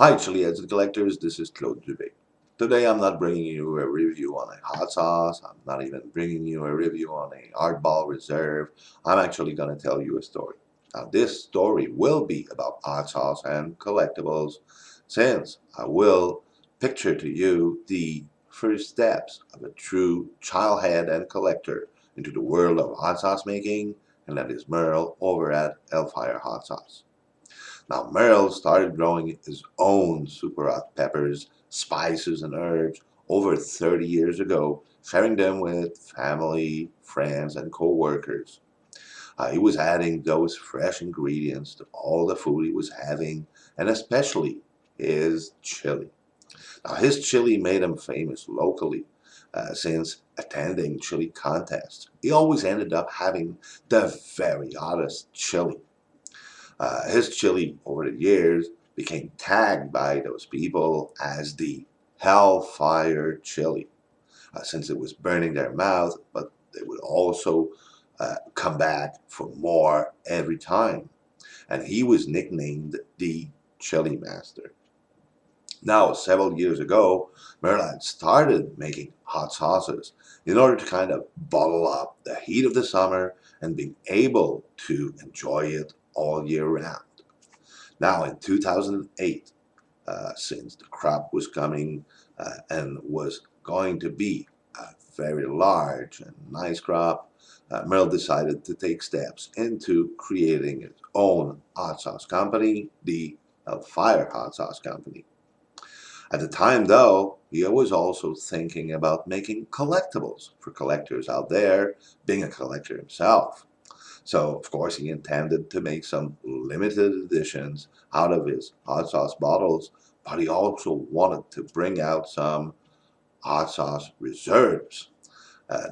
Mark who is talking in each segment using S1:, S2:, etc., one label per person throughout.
S1: Hi, chili heads and collectors. This is Claude Dubé. Today, I'm not bringing you a review on a hot sauce. I'm not even bringing you a review on a hardball reserve. I'm actually going to tell you a story. Now, this story will be about hot sauce and collectibles, since I will picture to you the first steps of a true childhead and collector into the world of hot sauce making, and that is Merle over at Hellfire Hot Sauce. Now, Merrill started growing his own super hot peppers, spices, and herbs over 30 years ago, sharing them with family, friends, and co-workers. He was adding those fresh ingredients to all the food he was having, and especially his chili. Now, his chili made him famous locally, since attending chili contests. He always ended up having the very hottest chili. His chili over the years became tagged by those people as the Hellfire chili, since it was burning their mouth, but they would also come back for more every time. And he was nicknamed the Chili Master. Now, several years ago, Merlin started making hot sauces in order to kind of bottle up the heat of the summer and being able to enjoy it all year round. Now, in 2008, since the crop was coming and was going to be a very large and nice crop, Merrill decided to take steps into creating its own hot sauce company, the Fire Hot Sauce Company. At the time, though, he was also thinking about making collectibles for collectors out there, being a collector himself. So, of course, he intended to make some limited editions out of his hot sauce bottles, but he also wanted to bring out some hot sauce reserves.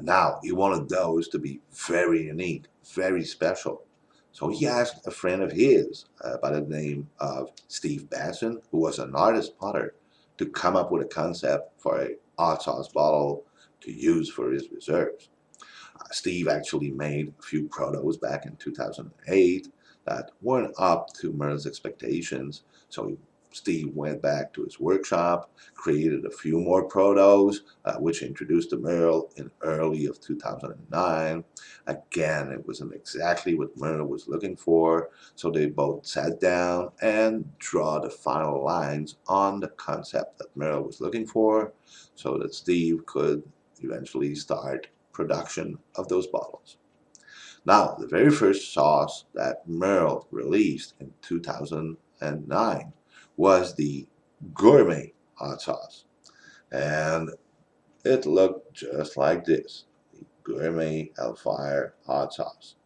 S1: Now, he wanted those to be very unique, very special. So he asked a friend of his by the name of Steve Basson, who was an artist potter, to come up with a concept for a hot sauce bottle to use for his reserves. Steve actually made a few protos back in 2008 that weren't up to Merle's expectations. So Steve went back to his workshop, created a few more protos, which introduced to Merle in early of 2009. Again, it wasn't exactly what Merle was looking for, so they both sat down and draw the final lines on the concept that Merle was looking for, so that Steve could eventually start production of those bottles. Now, the very first sauce that Merle released in 2009 was the gourmet hot sauce. And it looked just like this, the gourmet Hellfire hot sauce.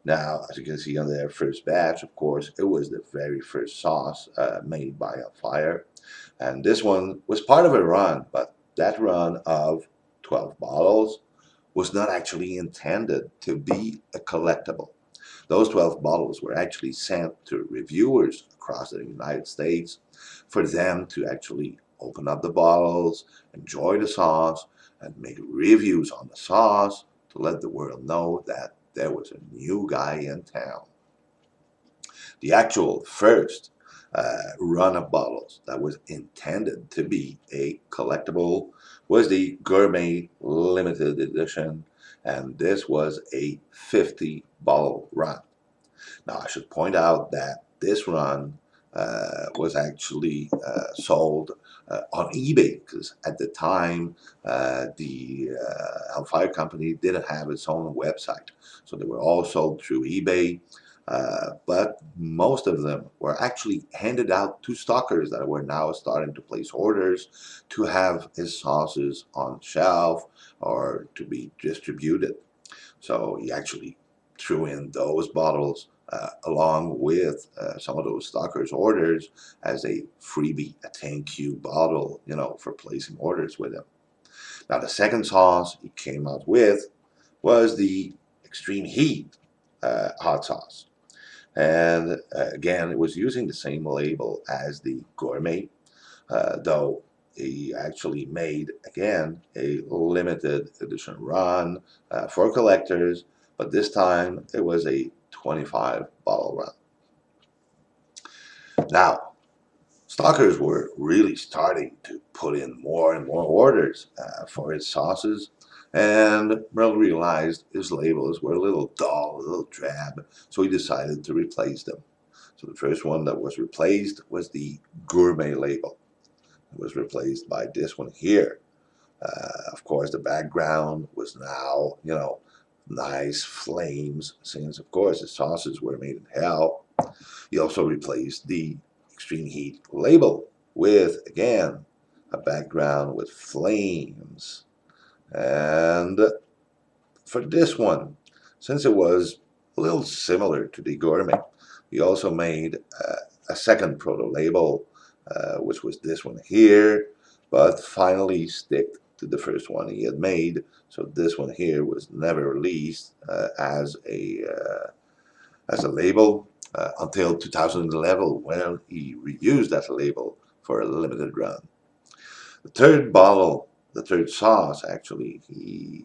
S1: Now, as you can see on their first batch, of course, it was the very first sauce made by Hellfire. And this one was part of a run, but that run of 12 bottles was not actually intended to be a collectible. Those 12 bottles were actually sent to reviewers across the United States for them to actually open up the bottles, enjoy the sauce, and make reviews on the sauce to let the world know that there was a new guy in town. The actual first run of bottles that was intended to be a collectible was the Gourmet Limited Edition, and this was a 50 bottle run. Now, I should point out that this run was actually sold on eBay, because at the time the Hellfire Company didn't have its own website. So they were all sold through eBay. But most of them were actually handed out to stockers that were now starting to place orders to have his sauces on shelf or to be distributed. So he actually threw in those bottles along with some of those stockers' orders as a freebie, a thank you bottle, for placing orders with him. Now, the second sauce he came out with was the Extreme Heat hot sauce. And again, it was using the same label as the Gourmet, though he actually made, again, a limited edition run for collectors, but this time it was a 25 bottle run. Now, Stockers were really starting to put in more and more orders for its sauces, and Merle realized his labels were a little dull, a little drab, so he decided to replace them. So the first one that was replaced was the gourmet label. It was replaced by this one here. Of course, the background was now, nice flames, since, of course, the sauces were made in hell. He also replaced the extreme heat label with, again, a background with flames. And for this one, since it was a little similar to the gourmet, he also made a second proto label, which was this one here, but finally stick to the first one he had made. So this one here was never released as a label until 2011, when he reused that label for a limited run. The third bottle, the third sauce actually, he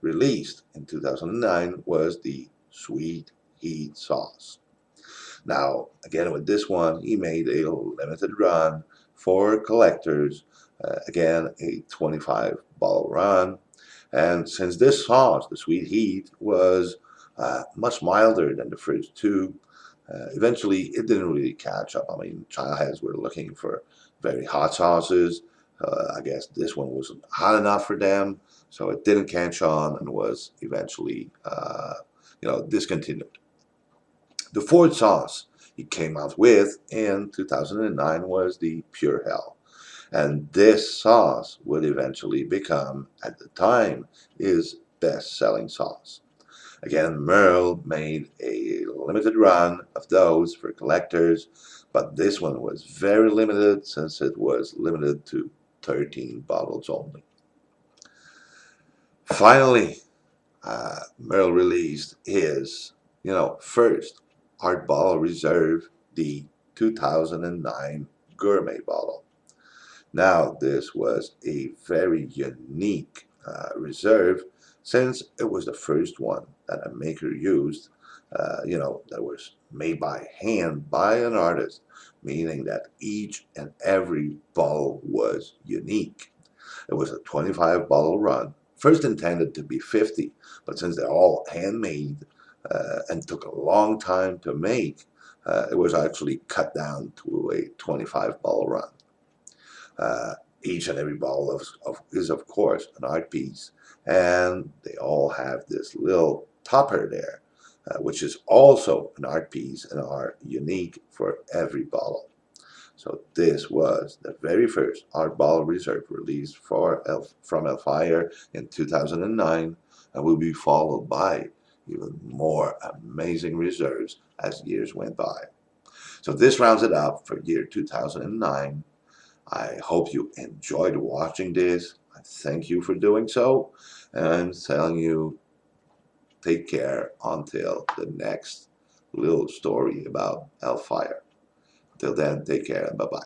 S1: released in 2009 was the Sweet Heat sauce. Now, again, with this one, he made a limited run for collectors, again, a 25 bottle run. And since this sauce, the Sweet Heat, was much milder than the first two, eventually it didn't really catch up. I mean, childheads were looking for very hot sauces. I guess this one wasn't hot enough for them, so it didn't catch on and was eventually, discontinued. The fourth sauce he came out with in 2009 was the Pure Hell. And this sauce would eventually become, at the time, his best-selling sauce. Again, Merle made a limited run of those for collectors, but this one was very limited since it was limited to 13 bottles only. Finally, Merle released his, first Art Bottle Reserve, the 2009 Gourmet Bottle. Now, this was a very unique reserve, since it was the first one that a maker used, that was made by hand by an artist, meaning that each and every bottle was unique. It was a 25 bottle run, first intended to be 50, but since they're all handmade and took a long time to make, it was actually cut down to a 25 bottle run. Each and every bottle is, of course, an art piece, and they all have this little topper there, which is also an art piece and are unique for every bottle. So this was the very first Art Bottle Reserve released from Hellfire in 2009, and will be followed by even more amazing reserves as years went by. So this rounds it up for year 2009. I hope you enjoyed watching this. I thank you for doing so. And I'm telling you, take care until the next little story about Hellfire. Till then, take care and bye-bye.